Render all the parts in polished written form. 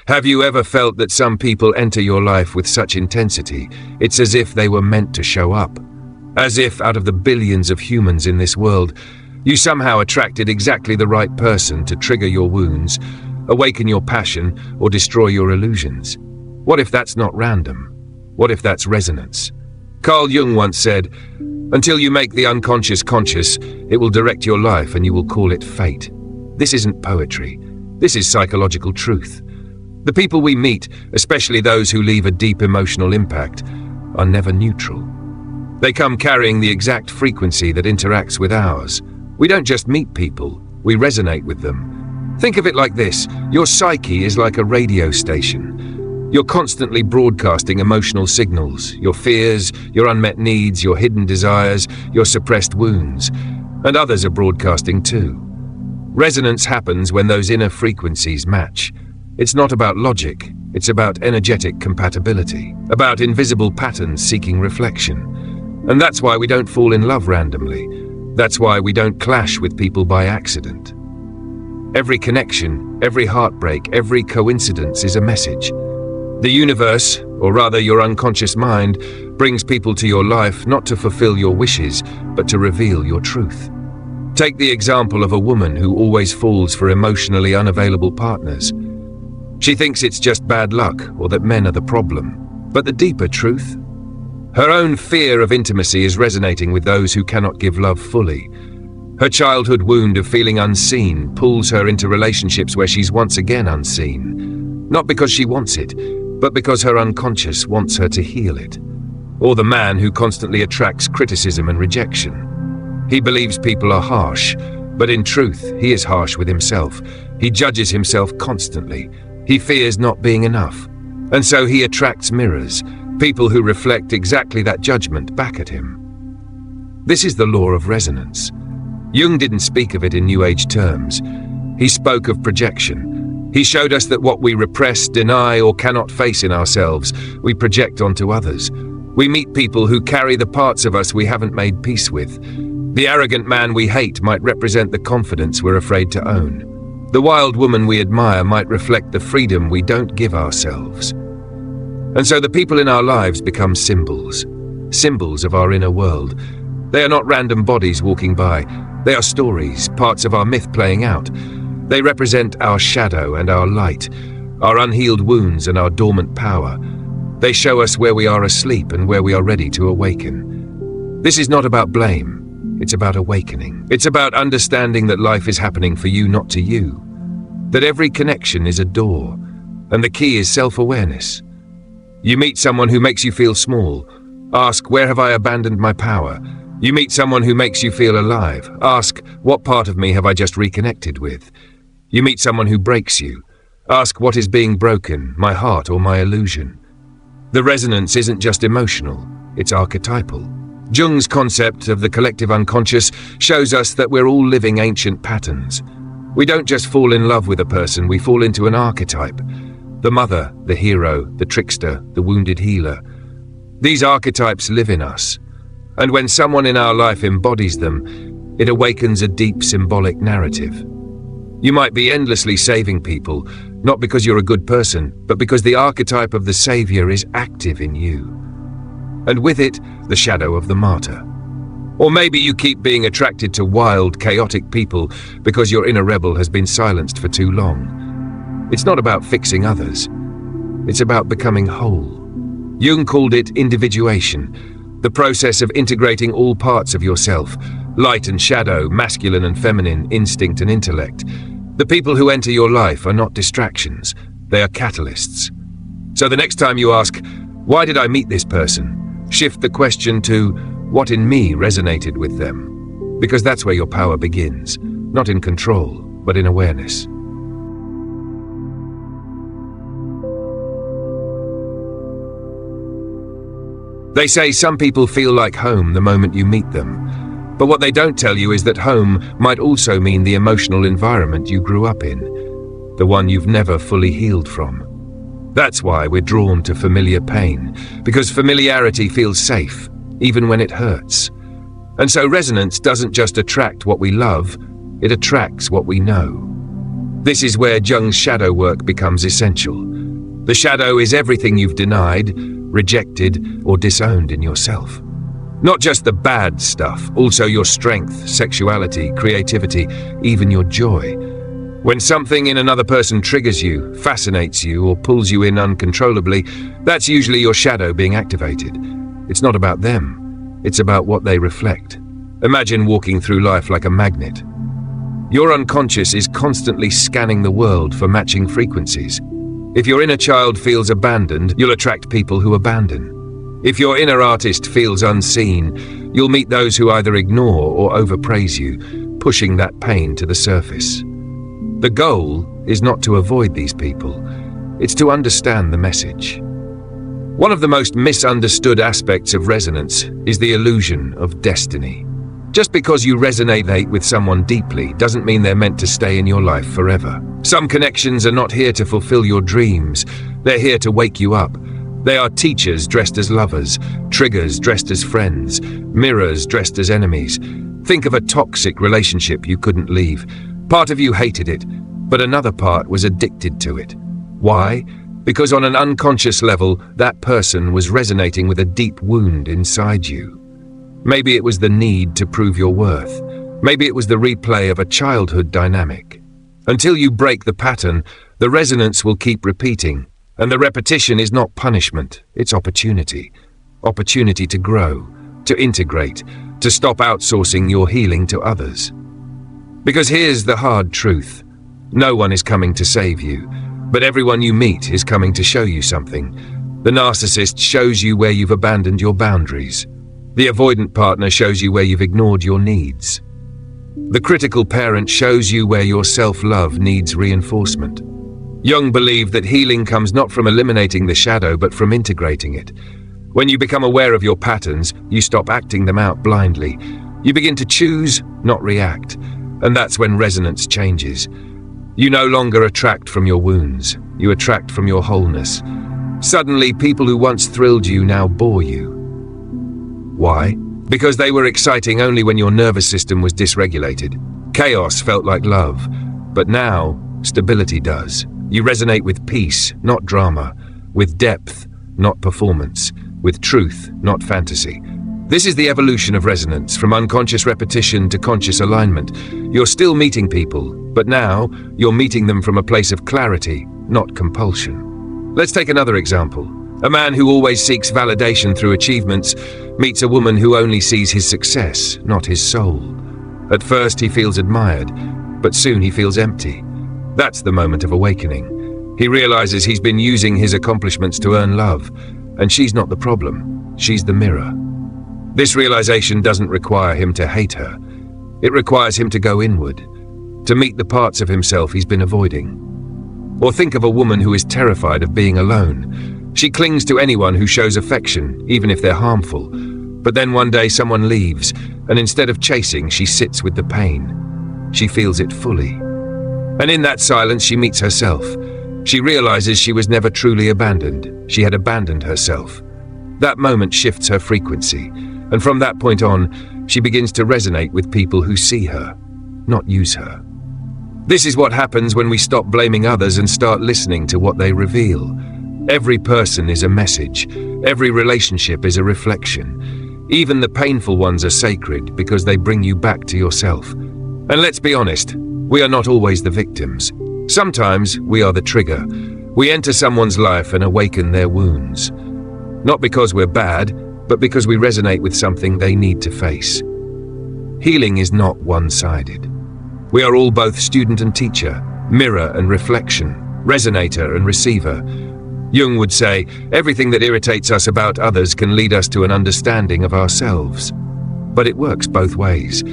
Have you ever felt that some people enter your life with such intensity, it's as if they were meant to show up? As if, out of the billions of humans in this world, you somehow attracted exactly the right person to trigger your wounds, awaken your passion, or destroy your illusions? What if that's not random? What if that's resonance? Carl Jung once said, "Until you make the unconscious conscious, it will direct your life and you will call it fate." This isn't poetry. This is psychological truth. The people we meet, especially those who leave a deep emotional impact, are never neutral. They come carrying the exact frequency that interacts with ours. We don't just meet people, we resonate with them. Think of it like this: your psyche is like a radio station. You're constantly broadcasting emotional signals, your fears, your unmet needs, your hidden desires, your suppressed wounds. And others are broadcasting too. Resonance happens when those inner frequencies match. It's not about logic, it's about energetic compatibility, about invisible patterns seeking reflection. And that's why we don't fall in love randomly. That's why we don't clash with people by accident. Every connection, every heartbreak, every coincidence is a message. The universe, or rather your unconscious mind, brings people to your life not to fulfill your wishes, but to reveal your truth. Take the example of a woman who always falls for emotionally unavailable partners. She thinks it's just bad luck or that men are the problem. But the deeper truth? Her own fear of intimacy is resonating with those who cannot give love fully. Her childhood wound of feeling unseen pulls her into relationships where she's once again unseen. Not because she wants it, but because her unconscious wants her to heal it. Or the man who constantly attracts criticism and rejection. He believes people are harsh, but in truth, he is harsh with himself. He judges himself constantly. He fears not being enough. And so he attracts mirrors, people who reflect exactly that judgment back at him. This is the law of resonance. Jung didn't speak of it in New Age terms. He spoke of projection. He showed us that what we repress, deny, or cannot face in ourselves, we project onto others. We meet people who carry the parts of us we haven't made peace with. The arrogant man we hate might represent the confidence we're afraid to own. The wild woman we admire might reflect the freedom we don't give ourselves. And so the people in our lives become symbols. Symbols of our inner world. They are not random bodies walking by. They are stories, parts of our myth playing out. They represent our shadow and our light, our unhealed wounds and our dormant power. They show us where we are asleep and where we are ready to awaken. This is not about blame. It's about awakening. It's about understanding that life is happening for you, not to you. That every connection is a door, and the key is self-awareness. You meet someone who makes you feel small. Ask, where have I abandoned my power? You meet someone who makes you feel alive. Ask, what part of me have I just reconnected with? You meet someone who breaks you. Ask, what is being broken, my heart or my illusion? The resonance isn't just emotional, it's archetypal. Jung's concept of the collective unconscious shows us that we're all living ancient patterns. We don't just fall in love with a person, we fall into an archetype. The mother, the hero, the trickster, the wounded healer. These archetypes live in us. And when someone in our life embodies them, it awakens a deep symbolic narrative. You might be endlessly saving people, not because you're a good person, but because the archetype of the savior is active in you. And with it, the shadow of the martyr. Or maybe you keep being attracted to wild, chaotic people because your inner rebel has been silenced for too long. It's not about fixing others. It's about becoming whole. Jung called it individuation, the process of integrating all parts of yourself, light and shadow, masculine and feminine, instinct and intellect. The people who enter your life are not distractions, they are catalysts. So the next time you ask, why did I meet this person? Shift the question to, what in me resonated with them? Because that's where your power begins, not in control, but in awareness. They say some people feel like home the moment you meet them. But what they don't tell you is that home might also mean the emotional environment you grew up in, the one you've never fully healed from. That's why we're drawn to familiar pain, because familiarity feels safe, even when it hurts. And so resonance doesn't just attract what we love, it attracts what we know. This is where Jung's shadow work becomes essential. The shadow is everything you've denied, rejected, or disowned in yourself. Not just the bad stuff, also your strength, sexuality, creativity, even your joy. When something in another person triggers you, fascinates you, or pulls you in uncontrollably, that's usually your shadow being activated. It's not about them, it's about what they reflect. Imagine walking through life like a magnet. Your unconscious is constantly scanning the world for matching frequencies. If your inner child feels abandoned, you'll attract people who abandon. If your inner artist feels unseen, you'll meet those who either ignore or overpraise you, pushing that pain to the surface. The goal is not to avoid these people, it's to understand the message. One of the most misunderstood aspects of resonance is the illusion of destiny. Just because you resonate with someone deeply doesn't mean they're meant to stay in your life forever. Some connections are not here to fulfill your dreams, they're here to wake you up. They are teachers dressed as lovers, triggers dressed as friends, mirrors dressed as enemies. Think of a toxic relationship you couldn't leave. Part of you hated it, but another part was addicted to it. Why? Because on an unconscious level, that person was resonating with a deep wound inside you. Maybe it was the need to prove your worth. Maybe it was the replay of a childhood dynamic. Until you break the pattern, the resonance will keep repeating. And the repetition is not punishment, it's opportunity. Opportunity to grow, to integrate, to stop outsourcing your healing to others. Because here's the hard truth. No one is coming to save you, but everyone you meet is coming to show you something. The narcissist shows you where you've abandoned your boundaries. The avoidant partner shows you where you've ignored your needs. The critical parent shows you where your self-love needs reinforcement. Jung believed that healing comes not from eliminating the shadow, but from integrating it. When you become aware of your patterns, you stop acting them out blindly. You begin to choose, not react. And that's when resonance changes. You no longer attract from your wounds. You attract from your wholeness. Suddenly, people who once thrilled you now bore you. Why? Because they were exciting only when your nervous system was dysregulated. Chaos felt like love, but now stability does. You resonate with peace, not drama, with depth, not performance, with truth, not fantasy. This is the evolution of resonance, from unconscious repetition to conscious alignment. You're still meeting people, but now you're meeting them from a place of clarity, not compulsion. Let's take another example. A man who always seeks validation through achievements meets a woman who only sees his success, not his soul. At first he feels admired, but soon he feels empty. That's the moment of awakening. He realizes he's been using his accomplishments to earn love, and she's not the problem, she's the mirror. This realization doesn't require him to hate her. It requires him to go inward, to meet the parts of himself he's been avoiding. Or think of a woman who is terrified of being alone. She clings to anyone who shows affection, even if they're harmful. But then one day someone leaves, and instead of chasing, she sits with the pain. She feels it fully. And in that silence, she meets herself. She realizes she was never truly abandoned. She had abandoned herself. That moment shifts her frequency, and from that point on, she begins to resonate with people who see her, not use her. This is what happens when we stop blaming others and start listening to what they reveal. Every person is a message. Every relationship is a reflection. Even the painful ones are sacred because they bring you back to yourself. And let's be honest, we are not always the victims. Sometimes we are the trigger. We enter someone's life and awaken their wounds. Not because we're bad, but because we resonate with something they need to face. Healing is not one-sided. We are all both student and teacher, mirror and reflection, resonator and receiver. Jung would say, everything that irritates us about others can lead us to an understanding of ourselves. But it works both ways.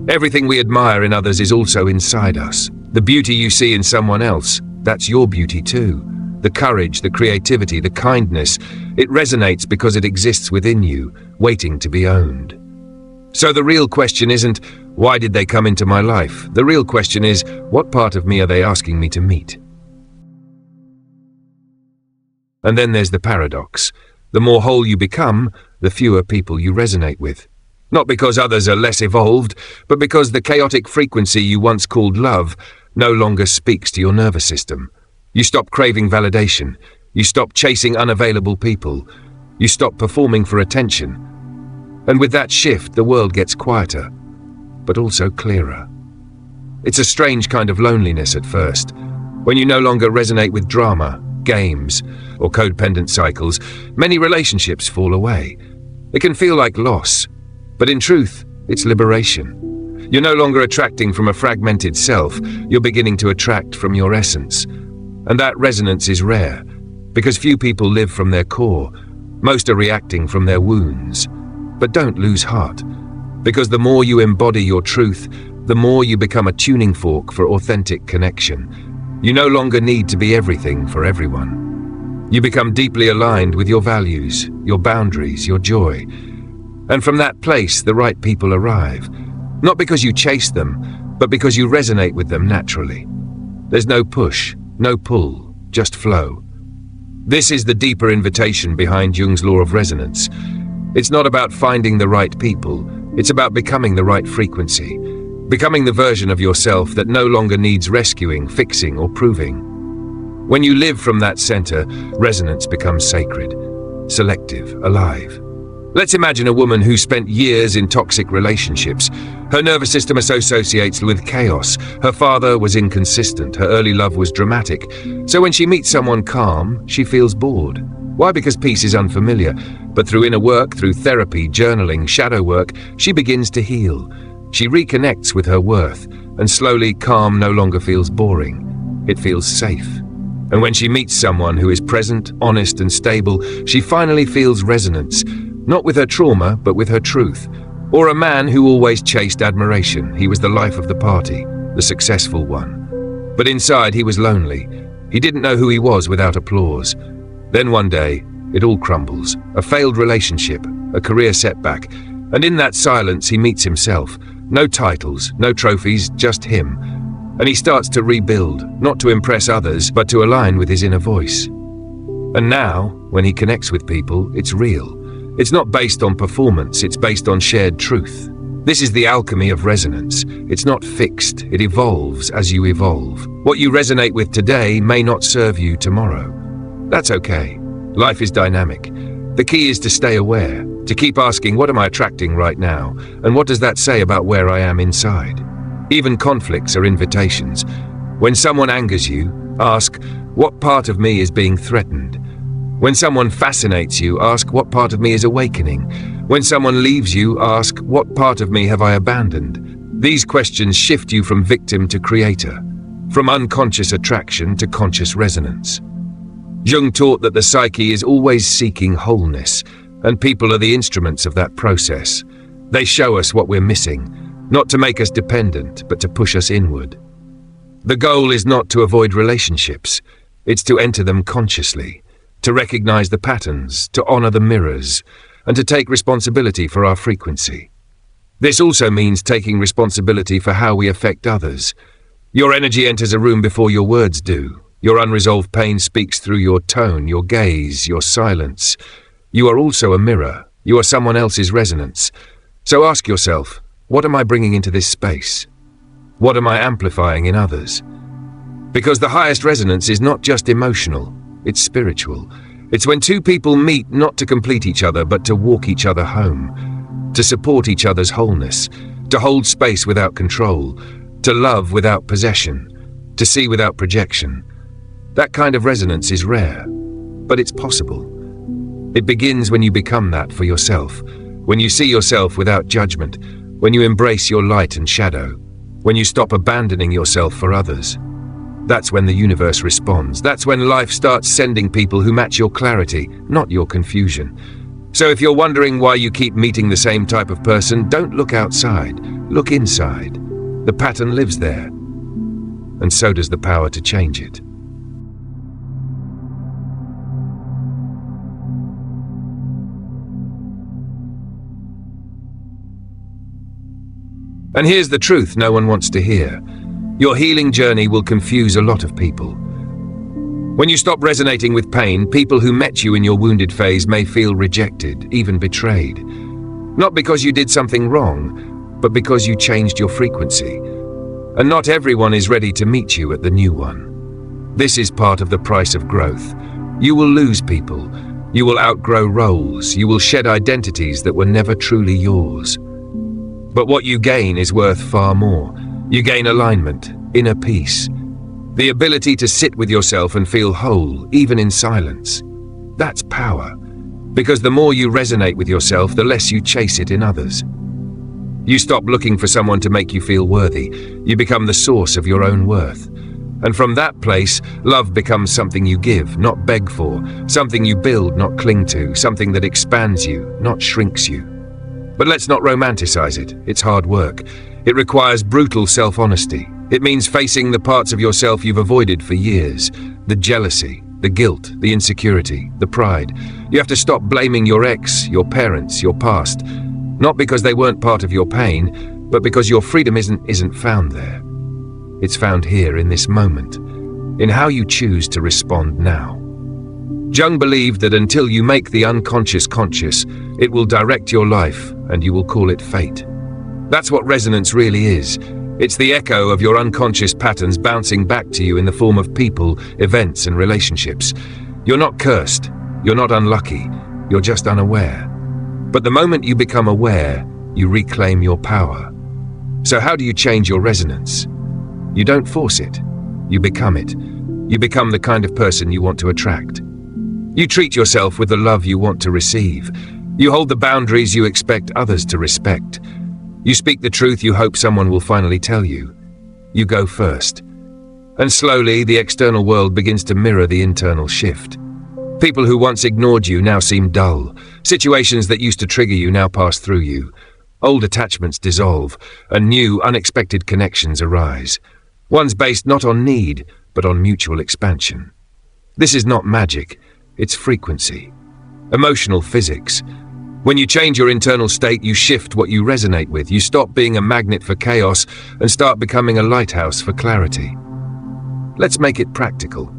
Everything we admire in others is also inside us. The beauty you see in someone else, that's your beauty too. The courage, the creativity, the kindness, it resonates because it exists within you, waiting to be owned. So the real question isn't, why did they come into my life? The real question is, what part of me are they asking me to meet? And then there's the paradox. The more whole you become, the fewer people you resonate with. Not because others are less evolved, but because the chaotic frequency you once called love no longer speaks to your nervous system. You stop craving validation. You stop chasing unavailable people. You stop performing for attention. And with that shift, the world gets quieter, but also clearer. It's a strange kind of loneliness at first. When you no longer resonate with drama, games, or codependent cycles, many relationships fall away. It can feel like loss, but in truth, it's liberation. You're no longer attracting from a fragmented self, you're beginning to attract from your essence. And that resonance is rare, because few people live from their core. Most are reacting from their wounds. But don't lose heart, because the more you embody your truth, the more you become a tuning fork for authentic connection. You no longer need to be everything for everyone. You become deeply aligned with your values, your boundaries, your joy. And from that place, the right people arrive. Not because you chase them, but because you resonate with them naturally. There's no push, no pull, just flow. This is the deeper invitation behind Jung's law of resonance. It's not about finding the right people, it's about becoming the right frequency. Becoming the version of yourself that no longer needs rescuing, fixing, or proving. When you live from that center, resonance becomes sacred, selective, alive. Let's imagine a woman who spent years in toxic relationships. Her nervous system associates with chaos. Her father was inconsistent. Her early love was dramatic. So when she meets someone calm, she feels bored. Why? Because peace is unfamiliar. But through inner work, through therapy, journaling, shadow work, she begins to heal. She reconnects with her worth, and slowly calm no longer feels boring. It feels safe. And when she meets someone who is present, honest, and stable, she finally feels resonance. Not with her trauma, but with her truth. Or a man who always chased admiration. He was the life of the party, the successful one. But inside he was lonely. He didn't know who he was without applause. Then one day, it all crumbles. A failed relationship, a career setback. And in that silence he meets himself. No titles, no trophies, just him. And he starts to rebuild, not to impress others, but to align with his inner voice. And now, when he connects with people, it's real. It's not based on performance, it's based on shared truth. This is the alchemy of resonance. It's not fixed, it evolves as you evolve. What you resonate with today may not serve you tomorrow. That's okay. Life is dynamic. The key is to stay aware, to keep asking, what am I attracting right now? And what does that say about where I am inside? Even conflicts are invitations. When someone angers you, ask, what part of me is being threatened? When someone fascinates you, ask, what part of me is awakening? When someone leaves you, ask, what part of me have I abandoned? These questions shift you from victim to creator, from unconscious attraction to conscious resonance. Jung taught that the psyche is always seeking wholeness, and people are the instruments of that process. They show us what we're missing, not to make us dependent, but to push us inward. The goal is not to avoid relationships, it's to enter them consciously, to recognize the patterns, to honor the mirrors, and to take responsibility for our frequency. This also means taking responsibility for how we affect others. Your energy enters a room before your words do. Your unresolved pain speaks through your tone, your gaze, your silence. You are also a mirror. You are someone else's resonance. So ask yourself, what am I bringing into this space? What am I amplifying in others? Because the highest resonance is not just emotional, it's spiritual. It's when two people meet not to complete each other, but to walk each other home, to support each other's wholeness, to hold space without control, to love without possession, to see without projection. That kind of resonance is rare, but it's possible. It begins when you become that for yourself, when you see yourself without judgment, when you embrace your light and shadow, when you stop abandoning yourself for others. That's when the universe responds. That's when life starts sending people who match your clarity, not your confusion. So if you're wondering why you keep meeting the same type of person, don't look outside, look inside. The pattern lives there, and so does the power to change it. And here's the truth no one wants to hear. Your healing journey will confuse a lot of people. When you stop resonating with pain, people who met you in your wounded phase may feel rejected, even betrayed. Not because you did something wrong, but because you changed your frequency. And not everyone is ready to meet you at the new one. This is part of the price of growth. You will lose people. You will outgrow roles. You will shed identities that were never truly yours. But what you gain is worth far more. You gain alignment, inner peace, the ability to sit with yourself and feel whole, even in silence. That's power. Because the more you resonate with yourself, the less you chase it in others. You stop looking for someone to make you feel worthy. You become the source of your own worth. And from that place, love becomes something you give, not beg for, something you build, not cling to, something that expands you, not shrinks you. But let's not romanticize it. It's hard work. It requires brutal self-honesty. It means facing the parts of yourself you've avoided for years. The jealousy, the guilt, the insecurity, the pride. You have to stop blaming your ex, your parents, your past. Not because they weren't part of your pain, but because your freedom isn't found there. It's found here in this moment, in how you choose to respond now. Jung believed that until you make the unconscious conscious, it will direct your life and you will call it fate. That's what resonance really is. It's the echo of your unconscious patterns bouncing back to you in the form of people, events, and relationships. You're not cursed. You're not unlucky. You're just unaware. But the moment you become aware, you reclaim your power. So how do you change your resonance? You don't force it. You become it. You become the kind of person you want to attract. You treat yourself with the love you want to receive. You hold the boundaries you expect others to respect. You speak the truth you hope someone will finally tell you. You go first. And slowly, the external world begins to mirror the internal shift. People who once ignored you now seem dull. Situations that used to trigger you now pass through you. Old attachments dissolve, and new, unexpected connections arise. Ones based not on need, but on mutual expansion. This is not magic, it's frequency. Emotional physics. When you change your internal state, you shift what you resonate with. You stop being a magnet for chaos and start becoming a lighthouse for clarity. Let's make it practical.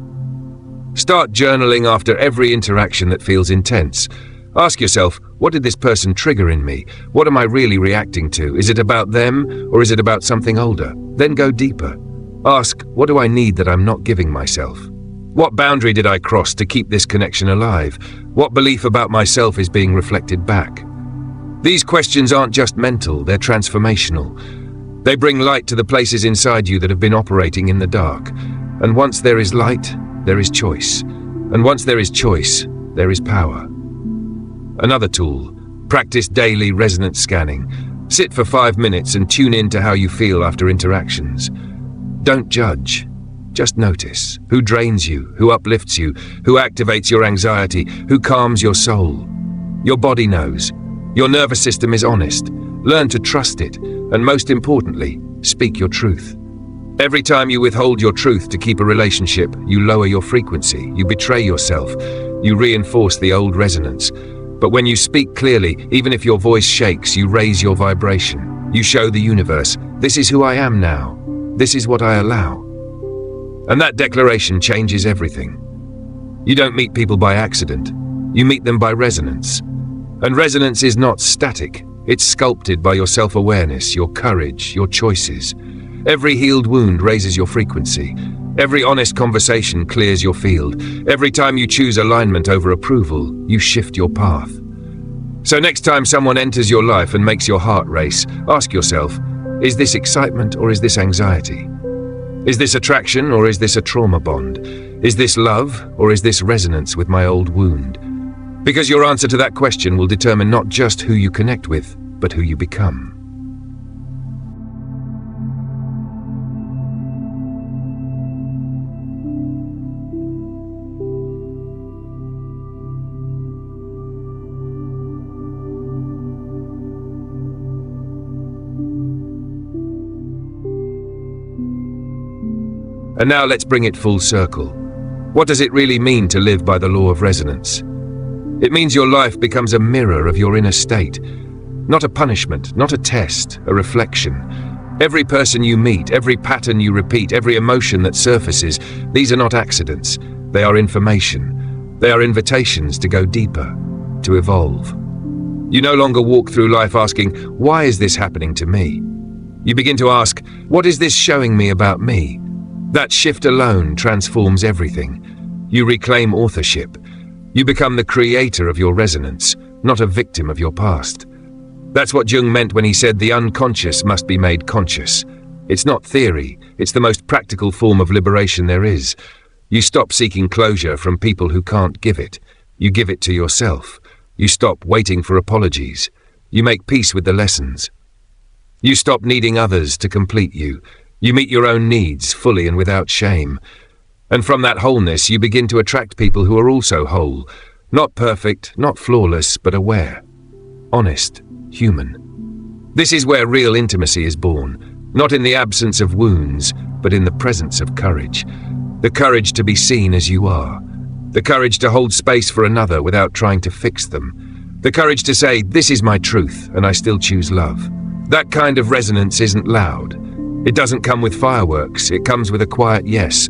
Start journaling after every interaction that feels intense. Ask yourself, what did this person trigger in me? What am I really reacting to? Is it about them, or is it about something older? Then go deeper. Ask, what do I need that I'm not giving myself? What boundary did I cross to keep this connection alive? What belief about myself is being reflected back? These questions aren't just mental, they're transformational. They bring light to the places inside you that have been operating in the dark. And once there is light, there is choice. And once there is choice, there is power. Another tool, practice daily resonance scanning. Sit for 5 minutes and tune in to how you feel after interactions. Don't judge, just notice. Who drains you, who uplifts you, who activates your anxiety, who calms your soul. Your body knows. Your nervous system is honest. Learn to trust it, and most importantly, speak your truth. Every time you withhold your truth to keep a relationship, you lower your frequency, you betray yourself, you reinforce the old resonance. But when you speak clearly, even if your voice shakes, you raise your vibration. You show the universe, this is who I am now. This is what I allow. And that declaration changes everything. You don't meet people by accident. You meet them by resonance. And resonance is not static. It's sculpted by your self-awareness, your courage, your choices. Every healed wound raises your frequency. Every honest conversation clears your field. Every time you choose alignment over approval, you shift your path. So next time someone enters your life and makes your heart race, ask yourself, is this excitement or is this anxiety? Is this attraction or is this a trauma bond? Is this love or is this resonance with my old wound? Because your answer to that question will determine not just who you connect with, but who you become. And now let's bring it full circle. What does it really mean to live by the law of resonance? It means your life becomes a mirror of your inner state. Not a punishment, not a test, a reflection. Every person you meet, every pattern you repeat, every emotion that surfaces, these are not accidents. They are information. They are invitations to go deeper, to evolve. You no longer walk through life asking, why is this happening to me? You begin to ask, what is this showing me about me? That shift alone transforms everything. You reclaim authorship. You become the creator of your resonance, not a victim of your past. That's what Jung meant when he said the unconscious must be made conscious. It's not theory, it's the most practical form of liberation there is. You stop seeking closure from people who can't give it. You give it to yourself. You stop waiting for apologies. You make peace with the lessons. You stop needing others to complete you. You meet your own needs fully and without shame. And from that wholeness, you begin to attract people who are also whole. Not perfect, not flawless, but aware. Honest, human. This is where real intimacy is born. Not in the absence of wounds, but in the presence of courage. The courage to be seen as you are. The courage to hold space for another without trying to fix them. The courage to say, this is my truth, and I still choose love. That kind of resonance isn't loud. It doesn't come with fireworks. It comes with a quiet yes,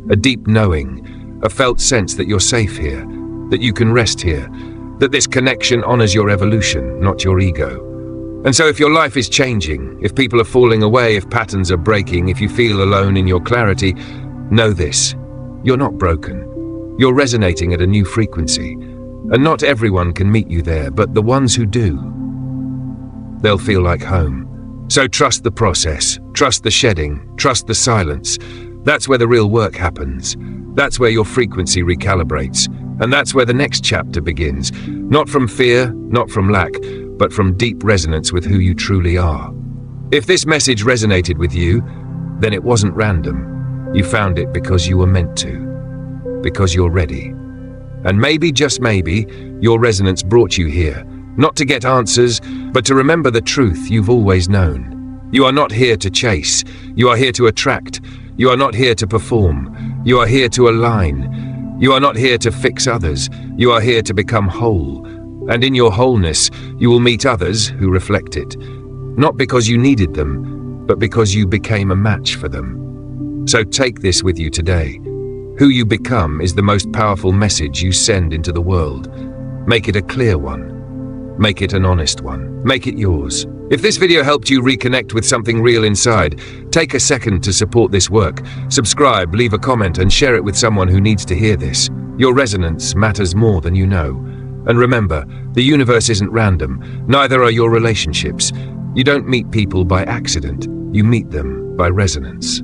a deep knowing, a felt sense that you're safe here, that you can rest here, that this connection honors your evolution, not your ego. And so if your life is changing, if people are falling away, if patterns are breaking, if you feel alone in your clarity, know this: you're not broken. You're resonating at a new frequency, and not everyone can meet you there, but the ones who do, they'll feel like home. So trust the process, trust the shedding, trust the silence. That's where the real work happens. That's where your frequency recalibrates, and that's where the next chapter begins. Not from fear, not from lack, but from deep resonance with who you truly are. If this message resonated with you, then it wasn't random. You found it because you were meant to. Because you're ready. And maybe, just maybe, your resonance brought you here, not to get answers, but to remember the truth you've always known. You are not here to chase. You are here to attract. You are not here to perform. You are here to align. You are not here to fix others. You are here to become whole. And in your wholeness, you will meet others who reflect it. Not because you needed them, but because you became a match for them. So take this with you today. Who you become is the most powerful message you send into the world. Make it a clear one. Make it an honest one. Make it yours. If this video helped you reconnect with something real inside, take a second to support this work. Subscribe, leave a comment, and share it with someone who needs to hear this. Your resonance matters more than you know. And remember, the universe isn't random. Neither are your relationships. You don't meet people by accident. You meet them by resonance.